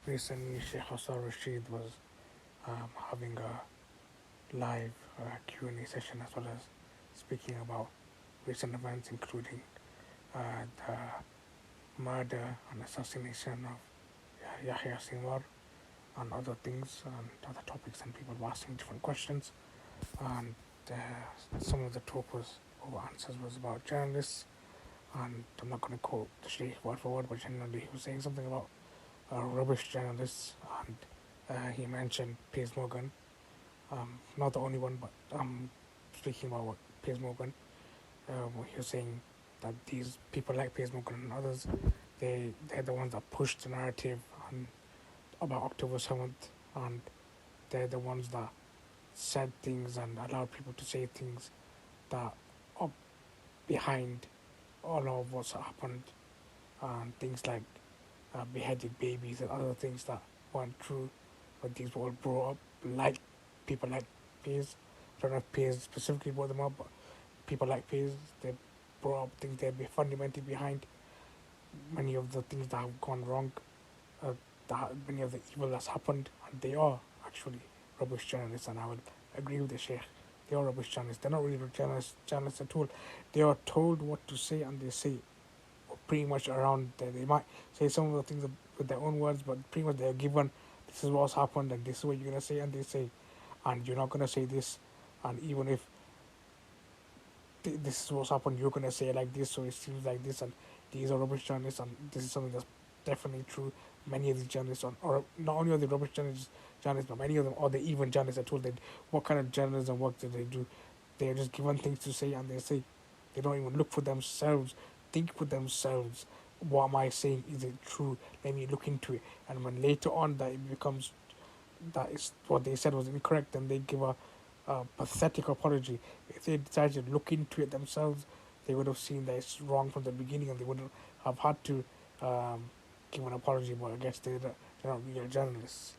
Recently, Shaykh Asrar Rashid was having a live Q&A session as well as speaking about recent events, including the murder and assassination of Yahya Sinwar and other things and other topics, and people were asking different questions. And some of the talk was or answers was about journalists, and I'm not going to quote the Sheikh word for word, but generally he was saying something about rubbish journalists, and he mentioned Piers Morgan. Not the only one, but speaking about what Piers Morgan, he was saying that these people like Piers Morgan and others, they're the ones that pushed the narrative on, about October 7th, and they're the ones that said things and allowed people to say things that are behind all of what's happened, and things like beheaded babies and other things that weren't true, but these were all brought up like people like Piers. I don't know if Piers specifically brought them up, but people like Piers, they brought up things they're fundamentally behind many of the things that have gone wrong, uh, many of the evil that's happened, and they are actually rubbish journalists, and I will agree with the Sheikh. They are rubbish journalists. They're not really journalists at all. They are told what to say, and they say pretty much around there. They might say some of the things with their own words, but pretty much they're given, this is what's happened and this is what you're gonna say, and they say, and you're not gonna say this, and even if this is what's happened, you're gonna say it like this, so it seems like this, and these are rubbish journalists, and this is something that's definitely true. Many of these journalists, or not only are they rubbish journalists, but many of them are the even journalists at all. They, what kind of journalism work do they do? They're just given things to say, and they say, they don't even look for themselves, think for themselves. What am I saying? Is it true? Let me look into it. And when later on that it becomes that is what they said was incorrect, then they give a pathetic apology. If they decided to look into it themselves, they would have seen that it's wrong from the beginning, and they wouldn't have had to give an apology. But I guess they're not real journalists.